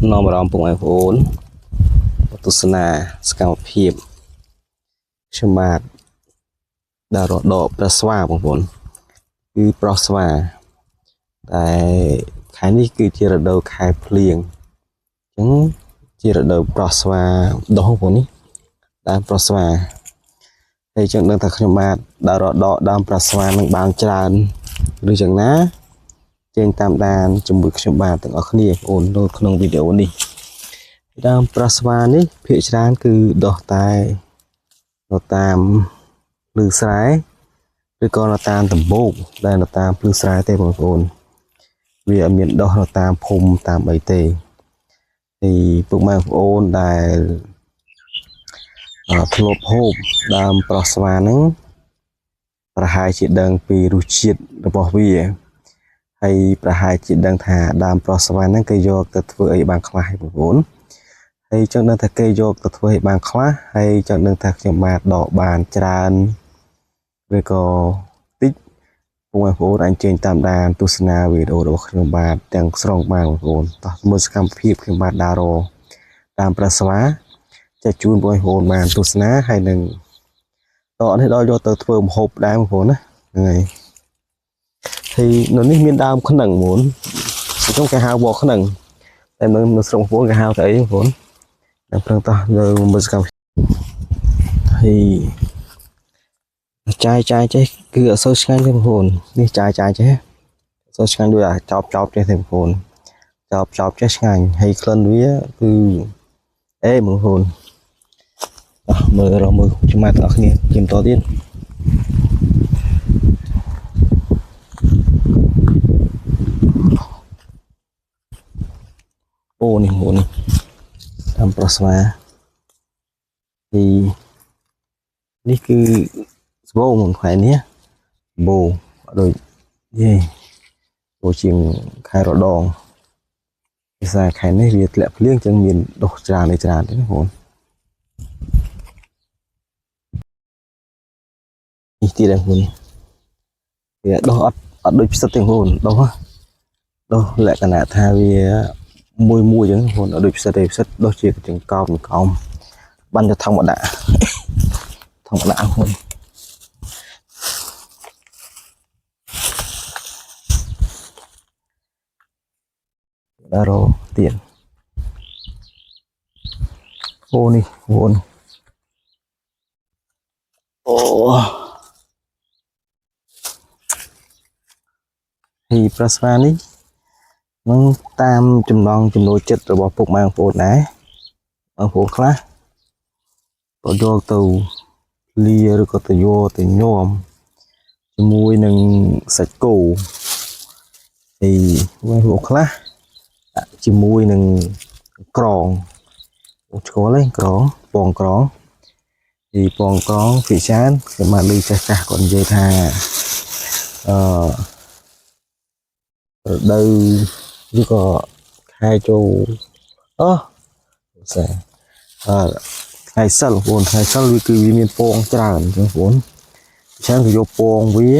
នាំអារម្មណ៍ពុកម៉ែបងប្អូនទស្សនាសកម្មភាពខ្ញុំបាទដើររដកព្រះស្វាបងប្អូនគឺប្រុសស្វាតែខែនេះគឺជារដូវខែភ្លៀងអញ្ចឹងជារដូវប្រុសស្វាដុះបងប្អូននេះដើមប្រុសស្វាហើយចឹងដឹងថាខ្ញុំបាទដើររដកដើមប្រុសស្វានឹងបានច្រើនឬយ៉ាងណាចេញតាមដានជាមួយខ្ញុំបាទទាំងអស់គ្នាបងប្អូននៅក្នុងវីដេអូនេះដើមប្រុសស្វានេះភាគច្រើនគឺដុះតែនៅតាមភ្លឺស្រែឬក៏នៅតាមដំបូកដែលនៅតាមភ្លឺស្រែទេបងប្អូនវាអត់មានដុះនៅតាមភូមិតាមអីទេthì ពុកម៉ែបងប្អូនដែលធ្លាប់ហូបដើមប្រុសស្វាហ្នឹងប្រហែលជាដឹងពីរសជាតិរបស់វាហើយប្រហែលជាដឹងថាដើមប្រុសស្វាហ្នឹងគេយកទៅធ្វើអីបានខ្លះបងប្អូនហើយចង់ដឹងថាគេយកទៅធ្វើអីបានខ្លះហើយចង់ដឹងថាខ្ញុំបាទដកបានច្រើនឬក៏តិចបងប្អូនអញ្ជើញតាមដានទស្សនាវីដេអូរបស់ខ្ញុំបាទទាំងស្រុងបាទបងប្អូនតោះមើលសកម្មភាពខ្ញុំបាទដើរតាមប្រុសស្វាចែកជូនបងប្អូនបានទស្សនាហើយនឹងតនេះដល់យកទៅធ្វើម្ហូបដែរបងប្អូនណាហ្នឹងហើយហើយនៅនេះមានដើមខ្នឹងបងប្អូនខ្ញុំគេហៅវល្លិខ្នឹងតែនៅស្រុកបងប្អូនគេហៅថាអីបងប្អូនតែព្រឹងតោះនៅមើលសកម្មហើយចាយចេះគឺអត់សូវឆ្ងាញ់ទេបងប្អូននេះចាយចេះអត់សូវឆ្ងាញ់ដូចអាចប់ចេះទេបងប្អូនចប់ចេះឆ្ងាញ់ហើយក្លិនវាគឺអេបងប្អូនមើលខ្ញុំមកទាំងអស់គ្នាជំតទៀតអូនេះបងនេះតាមប្រុសស្វាទីនេះគឺស្បូមិនខែនេះបូដូចយេបូជាងខែរដងភាសាខែនេះវាធ្លាក់ភ្លៀងចឹងមានដុះច្រើនទេបងប្អូននេះទៀតបងប្អូនវាដុះអត់ដូចផ្សិតទេបងប្អូនដុះលក្ខណៈថាវាមួយចឹងបងប្អូនអត់ដូចផ្សិតទេផ្សិតដុះជាចង្កោមបានទៅធម្មតាបងប្អូនដារ៉ូទៀតអូនេះបងប្អូនអូហើយប្រុសស្វានេះនឹងតាមចំណង់ចំណូលចិត្តរបស់ពុកម៉ែបងប្អូនដែរបងប្អូនខ្លះក៏យកទៅលាឬក៏ទៅយកទៅញោមជាមួយនឹងសាច់គោហើយបងប្អូនខ្លះជាមួយនឹងក្រងឆ្កល់ហ្នឹងក្រងពងក្រងពីពងក្រងភាគច្រើនខ្ញុំបានឮចាស់គាត់និយាយថារដូវឬក៏ខែចូលថ្ងៃសិលបងប្អូនថ្ងៃសិលវាគឺវាមានពងច្រើនអញ្ចឹងបងប្អូនច្រើនក៏យកពងវា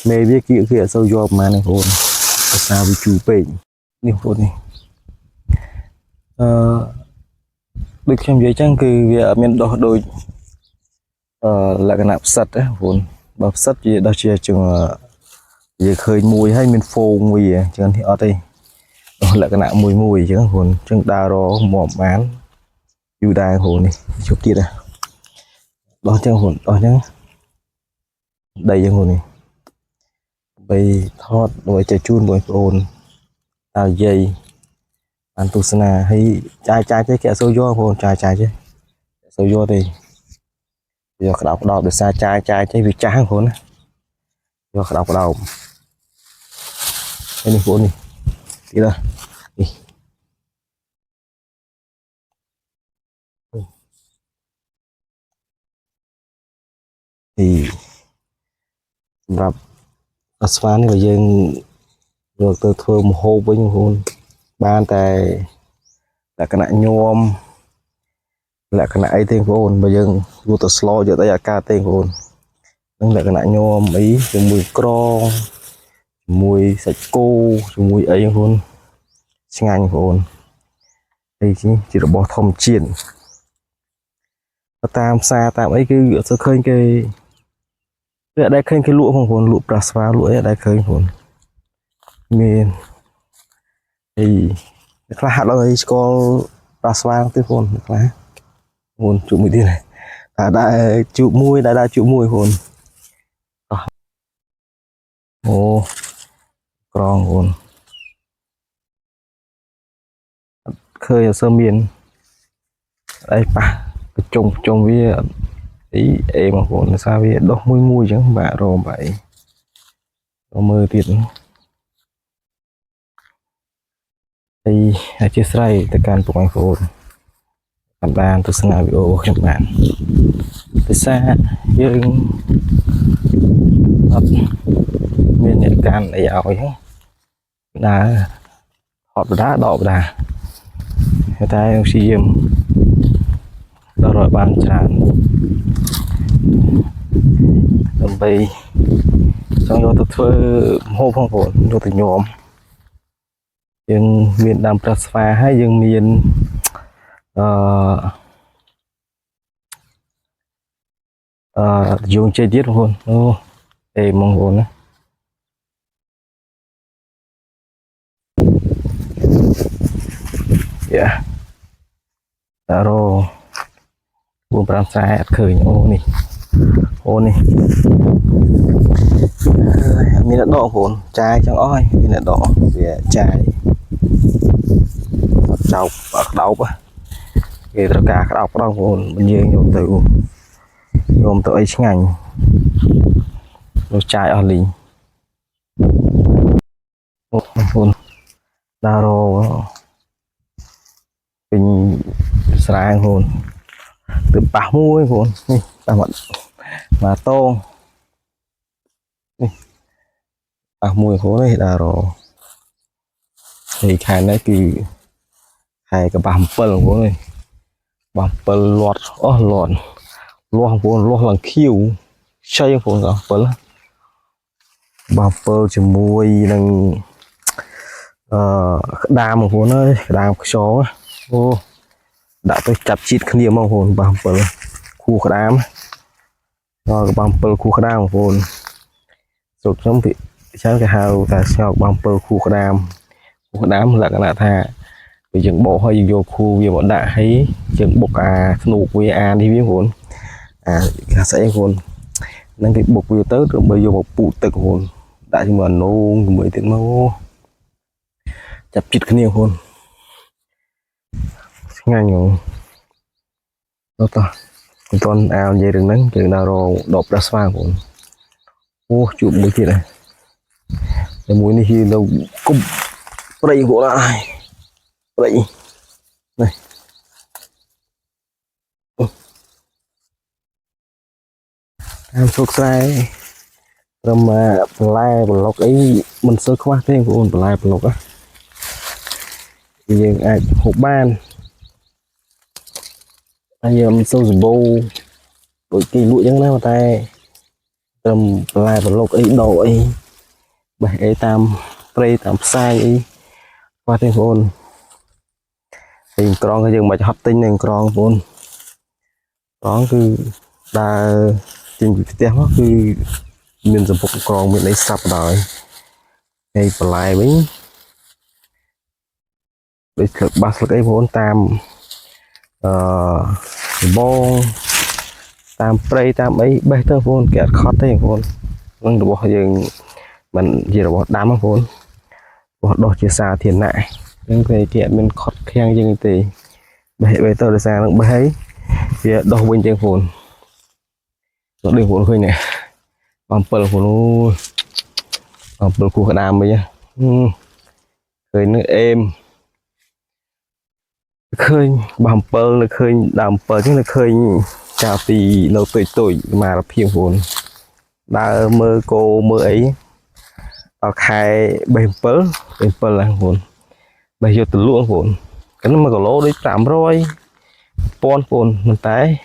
មេវាគេអត់សូវយកប៉ុន្មានទេបងប្អូនភាសាវាជូរពេកនេះបងប្អូននេះដូចខ្ញុំនិយាយចឹងគឺវាអត់មានដុះដូចលក្ខណៈផ្សិតណាបងប្អូនបើផ្សិតវាដោះជាជាងវាឃើញមួយហើយមានហ្វូងវាចឹងនេះអត់ទេដុះលក្ខណៈមួយចឹងបងប្អូនចឹងដើររមកបានយូរដែរបងប្អូននេះជប់ទៀតណាដោះចឹងបងប្អូនដោះចឹងដីចឹងបងប្អូននេះបីថតដោយចែកជូនបងប្អូនតាយាយបានទស្សនាហើយចាយចេះគេអត់សូវយកបងប្អូនចាយចេះអត់សូវយកទេយកក្តោបដោយសារចាយចេះវាចាស់បងប្អូនណាយកក្តោបហើយនេះបងប្អូននេះទៀតនេះសម្រាប់ស្វានេះបើយើងយកទៅធ្វើម្ហូបវិញបងប្អូនបានតែលក្ខណៈញោមលក្ខណៈអីទេបងប្អូនបើយើងយកទៅស្លយកទៅអាកាទេបងប្អូននឹងលក្ខណៈញោមអីជាមួយក្រងជាមួយសាច់គោជាមួយអីបងប្អូនឆ្ងាញ់បងប្អូន đây chỉ là bỏ thom chiên tam xa tam ấy cái sơ khơi cái đây khơi cái lụa không còn lụa prasva lụa ở đây khơi còn miền thì là hạt rồi có prasva tiếp còn là hồn chụp mũi tiên này đã chụp mũi đã chụp mũi hồn ô còn hồn khơi ở sơ miền đây pa trồng với ý em mà hồn sao với đốt mũi chẳng bạ rồi vậy rồi mơ tiệt thì chia sẻ từการปลูกไอโฟนทำการตัวสง่าวิโอขึ้นมาแต่ซะยังมีเหตุการณ์อะไรเอาอย่างน่าหอบđá đỏ đá người ta si dâm đỏ rồi bàn tràn làm bì xong rồi tôi thuê hô phong phồn rồi tôi nhộm nhưng miền Nam Prasva hay nhưng miền dùng chơi tiết luôn để mong muốn á yeah rồi buồn Prasva khởi ô này mình đã đỏ hồn trái chẳng oi mình đã đỏ về trái đau đau quá thì tất cả các đọc đau hồn mình nhiều nhiều từ gồm tới ngành nó trái ở lì hồn đau rồi mình sáng hồn từ bảo mũi hồn này ta mà to bảo mũi hồn này đau rồi thì khai này kỳ khai cái bám pel của này bám pel lọt lọt lọt là khiêu chơi của nó pel bám pel chỉ mùi năng đam của nó đam chó ô đã tôi chặt chít cái niềm mong hồn bám pel khu cái đam rồi bám pel khu cái đam hồn rồi trong vị sáng cái hào ta sao bám pel khu cái đam là cái nào tha vì chừng bộ hơi vô khu vì bọn đã thấy chừng bột nụ với đi với hồn cả sẽ hồn năng cái bột vừa tới rồi bây giờ một bụ tực hồn đã nhưng mà nó 10 tiếng máu chặt chít cái nhiều hồn ngay nhiều đó ta con ao về đường nắng chừng nào rồi đột ra xoa hồn ô chụp mũi kia này cái mũi này khi đâu cũng đây của lại đây này em thuộc sai rồi mà like blog ấy mình sơ khoa thêm của mình like blog á nhưng ai hộp ban anh em sâu dùm bô đội kỳ lụi chẳng nào tay tầm like blog ấy đồ ấy bài ấy tam play tam sai ấy qua thêm của mình thì con cái dương mà hấp tinh nên con vốn đó cứ đa trình bị té hóa cứ mình dùng một con mình lấy sập rồi hay lại với để thực bắt được cái vốn tam bon tam play tam ấy bây giờ vốn kẹt khó thế vốn vâng được bao giờ mình chỉ là bỏ đám vốn bỏ đồ chia xa thiền nại nhưng thì kiện mình khó khen như thế bây giờ ra nó bấy thì đâu bên trên phồn nó đường phồn khơi này bằng pel phồn luôn bằng pel khu đam bây giờ khơi nước êm khơi bằng pel là khơi đam pel chứ là khơi chào thì lâu tuổi mà là phiền phồn đã mơ cô mơ ấy ở khai bên pel là phồn bây giờ từ luôn phồn cái nó mà có lỗ đấy tạm rồi pon mình tay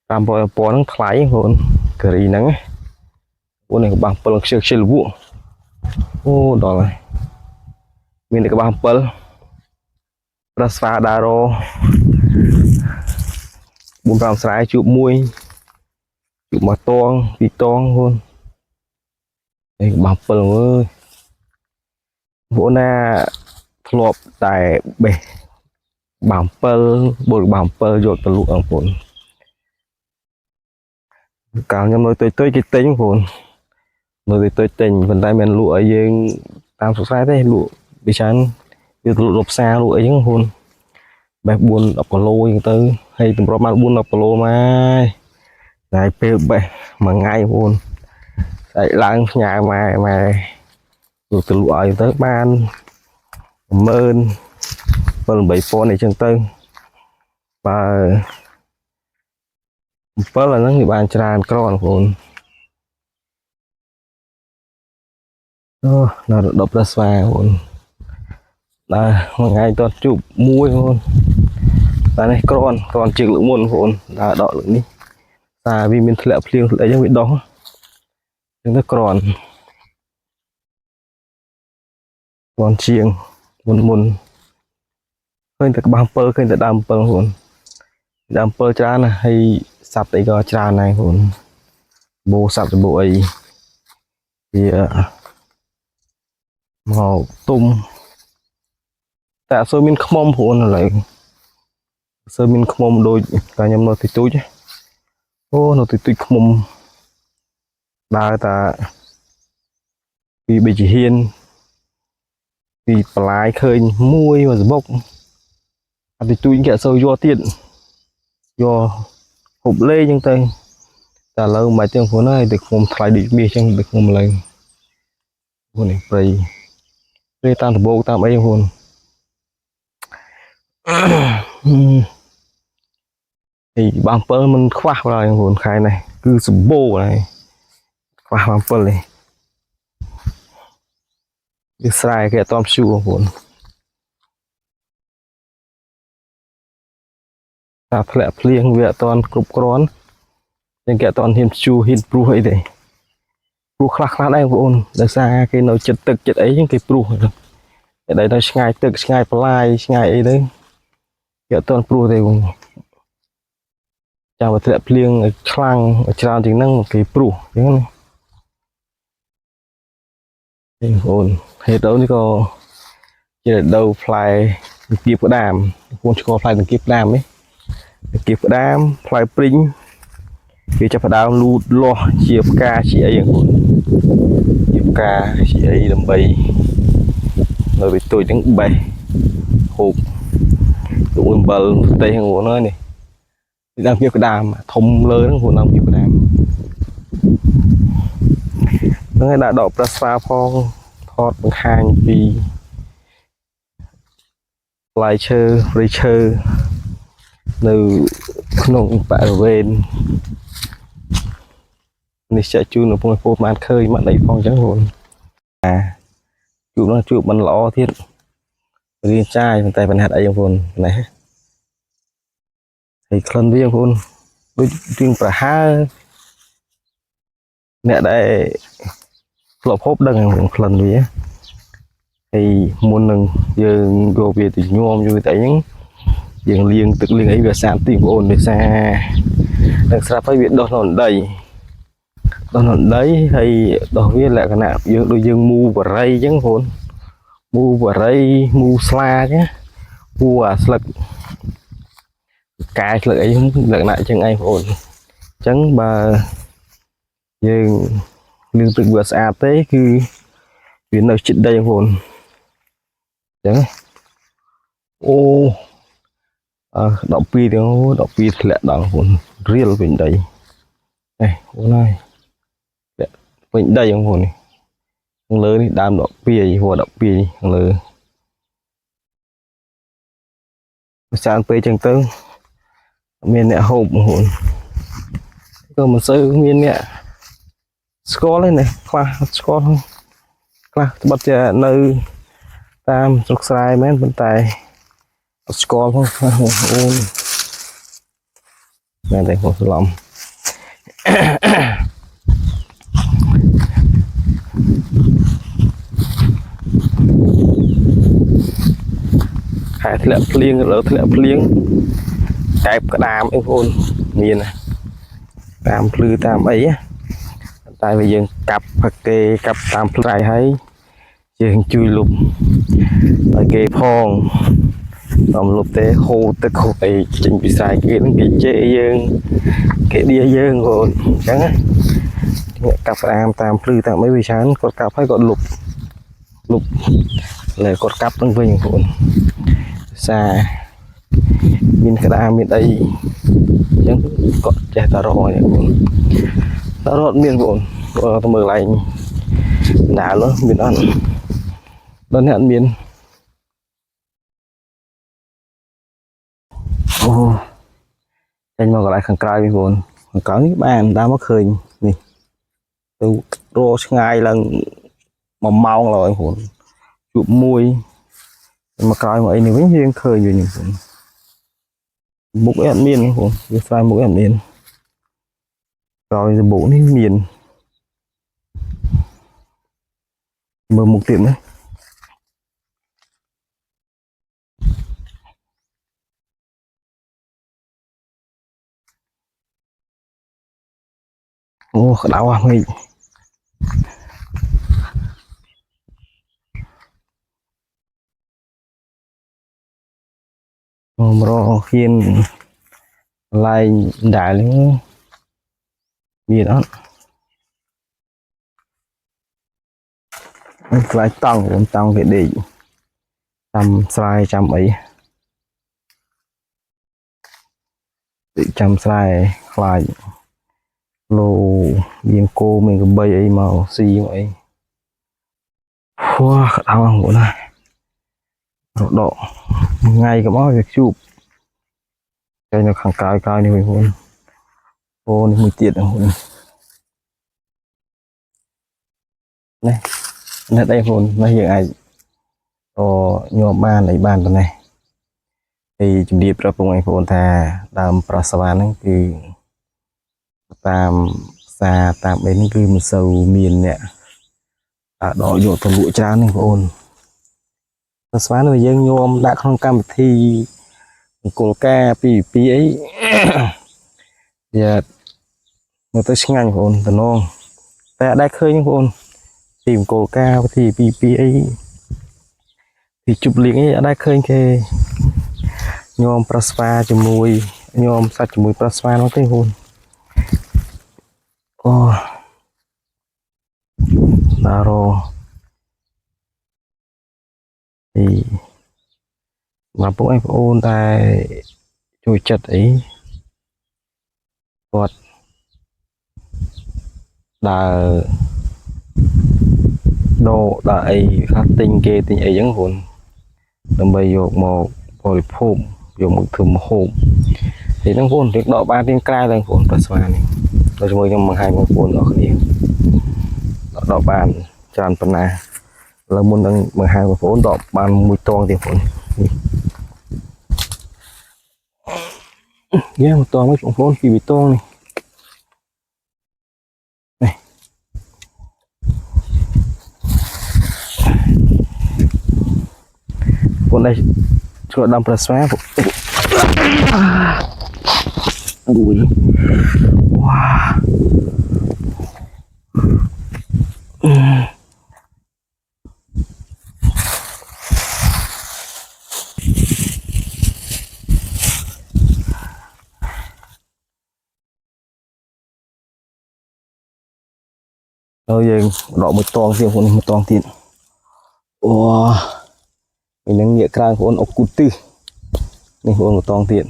làm bò nó thái hồn cười nắng con này bằng pel siêu vụ ô đó này mình được bằng pel ប្រស្វាដារោ4 5ស្រែជួបមួយជួបមកតងពីតងខ្លួនឯងបា7អើយពួកណាធ្លាប់តែបេះបា7បុលបា7យកទៅលក់បងប្អូនកាលខ្ញុំនៅទុយគេទិញបងប្អូននៅទុយទិញប៉ុន្តែមិនលក់ឲ្យយើងតាមស្រុកស្រែទេលក់ពីច្រើនវាទៅលក់រកផ្សារលក់អីហ្នឹងបងប្អូនបេះ4 10គីឡូអញ្ចឹងទៅហើយតម្រាប់មក4 10គីឡូមកតែពេលបេះមួយថ្ងៃបងប្អូនតែឡើងផ្ញើម៉ែលក់ទៅលក់ឲ្យទៅបាន10000 7 8000អីចឹងទៅបើ7អាហ្នឹងវាបានច្រើនក្របងប្អូនអូនៅរដូវប្រស្វាបងប្អូនដល់មួយថ្ងៃតជួបមួយបងប្អូនតែនេះក្រនជើងលើកមុនបងប្អូនដល់ដកលើកនេះតែវាមានធ្លាក់ភ្លៀងអីចឹងវាដោះចឹងទៅក្រនជាងមុនឃើញតែក្បាល7ឃើញតែដើម7បងប្អូនដើម7ច្រើនណាស់ហើយសัตว์អីក៏ច្រើនដែរបងប្អូនបូសัตว์បូអីវាមកទុំតែអត់សូវមានខ្មុំបងប្អូនឥឡូវសូវមានខ្មុំដូចតែខ្ញុំនៅទីទូចអូនៅទីទូចខ្មុំដើរតាពីបេជាហ៊ានពីបន្លាយឃើញមួយមកសបុកអត់ទីទូចគេអត់សូវយកទៀតយកហូបលេចឹងទៅតែឥឡូវមិនទេបងប្អូនអើយទឹកខ្មុំថ្លៃដូចមាសចឹងទឹកខ្មុំឥឡូវបងនេះព្រៃតាមដបោកតាមអីបងប្អូនអីបាន7មិនខ្វះឡើយបងប្អូនខែនេះគឺសម្បូរហើយខ្វះបាន7នេះវាស្រែគេអត់តភ្ជួរបងប្អូនតែធ្លាក់ភ្លៀងវាអត់តគ្រប់គ្រាន់ចឹងគេអត់តហ៊ានភ្ជួរហ៊ានព្រុសអីទេព្រុសខ្លះដែរបងប្អូនដោយសារគេនៅចិត្តទឹកចិត្តអីចឹងគេព្រុសតែដល់ទៅឆ្ងាយទឹកឆ្ងាយបន្លាយឆ្ងាយអីទៅគេអត់តព្រុសទេបងចាំបើធ្លាក់ភ្លៀងខ្លាំងច្រើនជាងហ្នឹងគេព្រុសចឹងណាបងប្អូនហេតុនេះក៏ជារដូវផ្លែគៀបផ្ដាមបងឆ្កល់ផ្លែគៀបផ្ដាមនេះគៀបផ្ដាមផ្លែព្រីងវាចាប់ផ្ដើមលូតលាស់ជាផ្កាជាអីបងប្អូនជាផ្កាជាអីដើម្បីនៅពីទូចហ្នឹងបេះហូបទូអំបិលផ្ទៃហ្នឹងបងប្អូនអើយនេះដើមគៀបផ្ដាមធំលើហ្នឹងបងដើមគៀបផ្ដាមហ្នឹងហើយដាក់ដកប្រស្វាផងថតបង្ហាញពីផ្លែឈើព្រៃឈើនៅក្នុងបរិវេណនេះចាក់ជូននៅបងប្អូនបានឃើញមកដៃផងអញ្ចឹងបងជួបមិនល្អទៀតរៀនចាយប៉ុន្តែបញ្ហាអីបងប្អូនណាហើយក្លិនវាបងប្អូនដូចជាងប្រហើអ្នកដែលធ្លាប់ហូបដឹងបងក្លិនវាហើយមុននឹងយើងយកវាទៅញោមយូរតែអីហ្នឹងយើងលាងទឹកលាងអីវាស្អាតទីបងប្អូនដោយសារទឹកស្រាប់ហើយវាដុះនៅដីហើយដុះវាលក្ខណៈយើងដូចយើងមូបរិយអញ្ចឹងបងប្អូនមូបរិយមូស្លាអញ្ចឹងពូអាស្លឹកកាយស្លឹកអីលក្ខណៈអញ្ចឹងឯងបងប្អូនអញ្ចឹងបើយើងលាងទឹកវាស្អាតទេគឺវានៅជិតដីបងប្អូនអញ្ចឹងអូ12ទាំង12ធ្លាក់ដល់បងប្អូនរៀលវិញដីនេះបងហើយវិញដីបងប្អូននេះខាងលើនេះដើម12ហួរ12ខាងលើភាសាពេកចឹងទៅមានអ្នកហូបបងប្អូនក៏មិនសូវមានអ្នកស្គាល់ទេណាខ្លះស្គាល់ខ្លះត្បិតតែនៅតាមស្រុកស្រែមែនប៉ុន្តែអត់ស្គាល់ផងបងប្អូនមែនទេបងស្លំខ khải lệ phliêng lỡ lệ phliêng cái đàm anh phun miền tam plư tam ấy tại vì dừng cặp hoặc kê cặp tam plai hay dừng chui lục tại kê phong tầm lục tế hô tức hô ấy chính bị sai kia nó bị chê dương cái đĩa dương rồi chẳng á cặp am tam plư tam mấy vì sáng có cặp hay còn lục lục là cột cặp trong vinh hồn xa bên cái đam bên đây chẳng có trẻ ta rồi ta rót miền bồn ta mở lại nã nữa miền ăn đơn hẹn miền anh mà gọi lại khẳng cài miền bồn có những bạn đã mất khơi nè từ rô ngay lần mà mau rồi hồn chụp môi mà coi mà anh vẫn riêng khơi nhiều những mục em miền hồn việc sai mục em miền rồi bổ đến miền mở mục tiệm đấy ô đau à mày rồi khiên lại đại lên miền đó lại tăng cái để chăm sai chăm ấy để chăm sai lại lô viên cô mình cái bay ấy màu xì vậy wow đau ăn của này độ ngay cái bao việc chụp cái nó khẳng cài cài này mình ô này mình tiệt hồn này này đây hồn nó hiện ai nhôm ban này ban tuần này thì chuẩn bị ra vùng anh hồn thà làm prasavan ấy thì tam xa tam đến cứ một sầu miền nè đỏ dội toàn bộ trán này hồn prasavan người dân nhôm đã không cam thi cổ ca pi ấy giờ người ta sinh anh hồn tận non ta đã khơi những hồn tìm cổ ca thì pi ấy thì chụp liền ấy đã khơi cái nhôm praspa cho mùi nhôm sạch cho mùi praspa nó cái hồn ô rồi thì mà bố anh ôn tại chui chật ấy quạt đà đồ đại khá tinh kê tinh ấy giống hồn đâm bây giờ một bồi phôm dùng một thùng hồn thì nó hồn việc đọ ba tiếng cai lên hồn và xoa này rồi mới trong bằng hai con hồn đó kia đọ bàn tràn phần này là muốn đang bằng hai con hồn đọ bàn mùi toang thì hồn yeah một toang mấy con hồn khi bị toang này con đây cho đâm praspa đuổi wow rồi giờ đọ một toang tiền con một toang tiền wow mình đang nghĩa cài hồn ốc cút tư mình hồn một toang tiền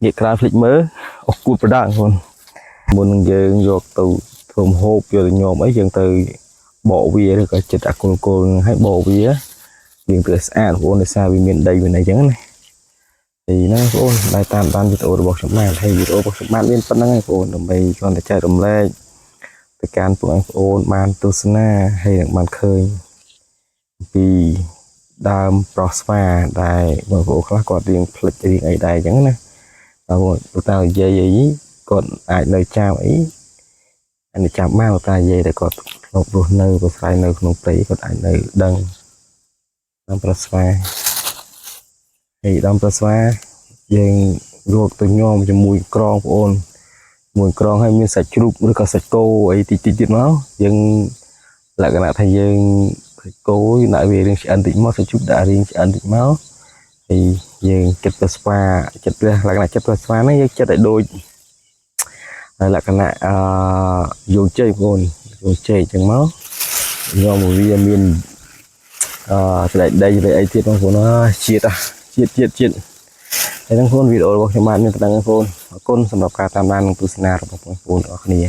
nghĩa cài phịch mớ ốc cút vào đạn hồn muốn giờ dọc từ thùng hộp rồi nhôm ấy dần từ bộ vía được cái chật con hay bộ vía dần từ xa của ôn xa vì miền đây miền này chẳng này thì nó ôn đại tam ban video được bọc chấm màn hay video bọc chấm màn bên phân năng ôn đồng bày còn để chạy đồng lê từ can của anh ôn man tu sana hay là man khơi vì đam prosper đại mở bộ khác có tiếng phật tiếng ấy đại chẳng này លោកតានិយាយអីគាត់អាចនៅចាំអីអានេះចាំមកលោកតានិយាយតែគាត់ធ្លាប់រស់នៅប្រស្រ័យនៅក្នុងព្រៃគាត់អាចនៅដឹងតាមប្រស្វាហើយតាមប្រស្វាយើងរកទៅញោមជាមួយក្រងបងអូនមួយក្រងហើយមានសាច់ជ្រូកឬក៏សាច់គោអីតិចទៀតមកយើងលក្ខណៈថាយើងគោដាក់វារៀងឆ្អិនតិចមកសាច់ជ្រូកដាក់រៀងឆ្អិនតិចមកហើយយើងចិត្តប្រស្វាចិត្តលក្ខណៈចិត្តប្រស្វាហ្នឹងយើងចិត្តឲ្យដូចលក្ខណៈយោជ័យបងអូនយោជ័យអញ្ចឹងមកញោមវាមានស្ដែកដីអីទៀតបងប្អូនជាតិហើយហ្នឹងបងប្អូនវីដេអូរបស់ខ្ញុំបានមានប៉ុណ្្នឹងបងប្អូនអរគុណសម្រាប់ការតាមដាននិងទស្សនារបស់បងប្អូនទាំងអស់គ្នា